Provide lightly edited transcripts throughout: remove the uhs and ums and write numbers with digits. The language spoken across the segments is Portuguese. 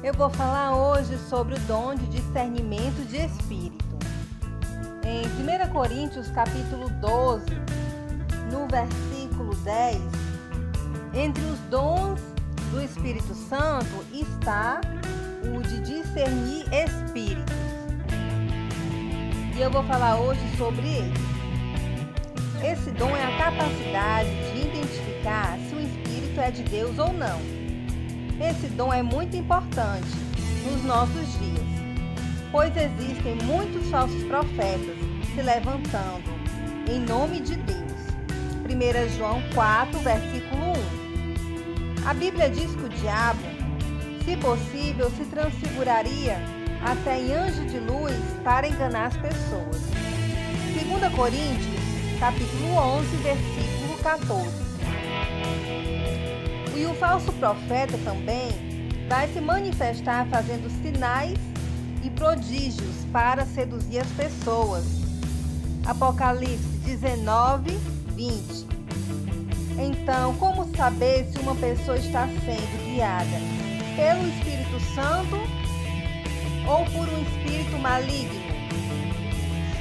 Eu vou falar hoje sobre o dom de discernimento de espírito. Em 1 Coríntios capítulo 12, no versículo 10, entre os dons do Espírito Santo está o de discernir espíritos. E eu vou falar hoje sobre ele. Esse dom é a capacidade de identificar se o espírito é de Deus ou não. Esse dom é muito importante nos nossos dias, pois existem muitos falsos profetas se levantando em nome de Deus. 1 João 4, versículo 1. A Bíblia diz que o diabo, se possível, se transfiguraria até em anjo de luz para enganar as pessoas. 2 Coríntios, capítulo 11, versículo 14. E o falso profeta também vai se manifestar fazendo sinais e prodígios para seduzir as pessoas. Apocalipse 19, 20. Então, como saber se uma pessoa está sendo guiada pelo Espírito Santo ou por um espírito maligno?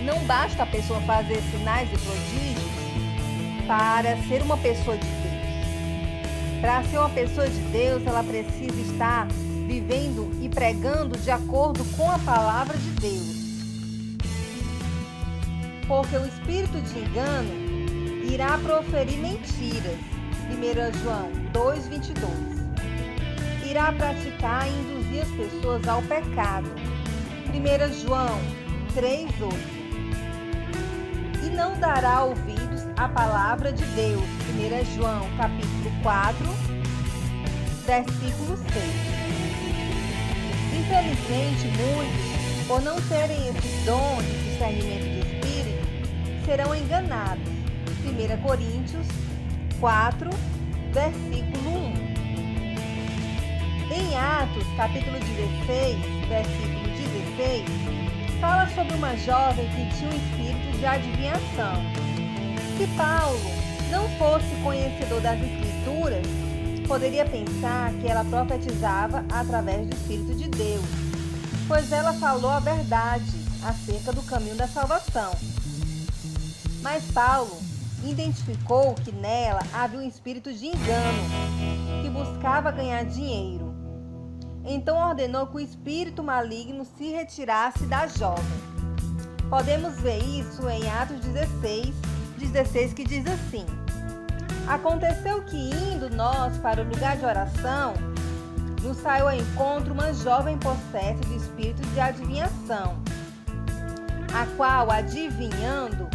Não basta a pessoa fazer sinais e prodígios para ser uma pessoa de Deus. Para ser uma pessoa de Deus, ela precisa estar vivendo e pregando de acordo com a palavra de Deus. Porque o espírito de engano irá proferir mentiras. 1 João 2, 22. Irá praticar e induzir as pessoas ao pecado. 1 João 3, 8. E não dará ouvidos à palavra de Deus. 1 João capítulo 4, versículo 6. Infelizmente, muitos, por não terem esse dom de discernimento de espírito, serão enganados. 1 Coríntios 4, versículo 1. Em Atos, capítulo 16, versículo 16, fala sobre uma jovem que tinha um espírito de adivinhação. Se Paulo não fosse conhecedor das Escrituras, poderia pensar que ela profetizava através do Espírito de Deus, pois ela falou a verdade acerca do caminho da salvação. Mas Paulo identificou que nela havia um espírito de engano, que buscava ganhar dinheiro. Então ordenou que o espírito maligno se retirasse da jovem. Podemos ver isso em Atos 16, que diz assim: Aconteceu que, indo nós para o lugar de oração, nos saiu ao encontro uma jovem possessa de espírito de adivinhação, a qual, adivinhando,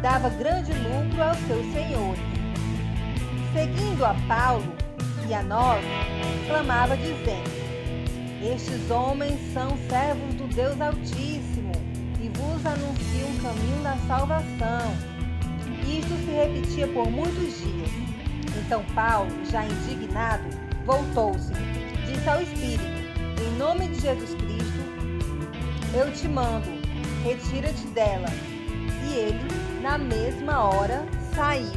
dava grande lucro aos seus senhores. Seguindo a Paulo e a nós, clamava dizendo: Estes homens são servos do Deus Altíssimo e vos anunciam o caminho da salvação. Isto se repetia por muitos dias. Então Paulo, já indignado, voltou-se, disse ao Espírito: Em nome de Jesus Cristo, eu te mando, retira-te dela. E ele, na mesma hora, saiu.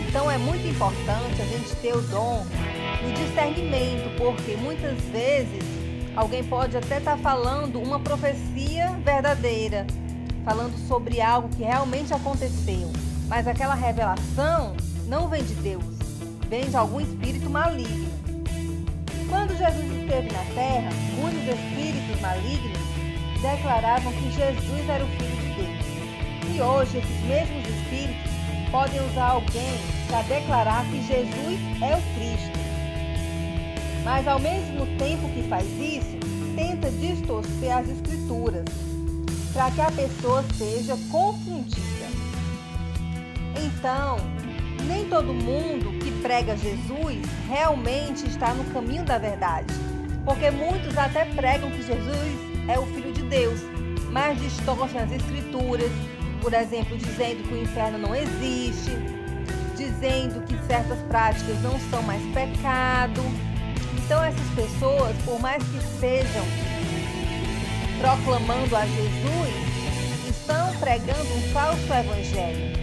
Então é muito importante a gente ter o dom do discernimento, porque muitas vezes alguém pode até estar falando uma profecia verdadeira, falando sobre algo que realmente aconteceu, mas aquela revelação não vem de Deus, vem de algum espírito maligno. Quando Jesus esteve na terra, muitos espíritos malignos declaravam que Jesus era o Filho de Deus. E hoje esses mesmos espíritos podem usar alguém para declarar que Jesus é o Cristo. Mas ao mesmo tempo que faz isso, tenta distorcer as Escrituras, para que a pessoa seja confundida. Então, nem todo mundo que prega Jesus realmente está no caminho da verdade, porque muitos até pregam que Jesus é o Filho de Deus, mas distorcem as Escrituras, por exemplo, dizendo que o inferno não existe, dizendo que certas práticas não são mais pecado. Então essas pessoas, por mais que estejam proclamando a Jesus, estão pregando um falso evangelho,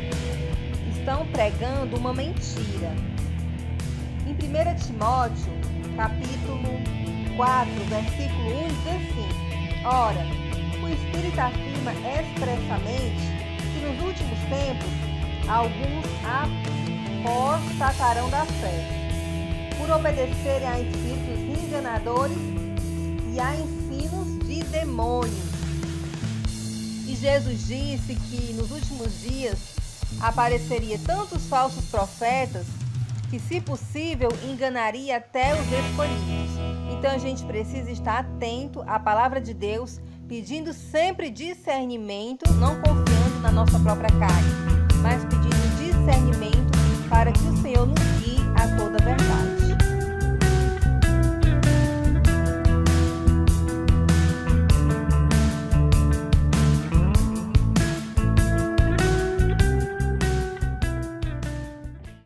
estão pregando uma mentira. Em 1 Timóteo, capítulo 4, versículo 1, diz assim: Ora, o Espírito afirma expressamente que nos últimos tempos alguns apostatarão da fé, por obedecerem a espíritos enganadores e a ensinos de demônios. E Jesus disse que nos últimos dias apareceria tantos falsos profetas que, se possível, enganaria até os escolhidos. Então a gente precisa estar atento à palavra de Deus, pedindo sempre discernimento, não confiando na nossa própria carne, mas pedindo discernimento para que o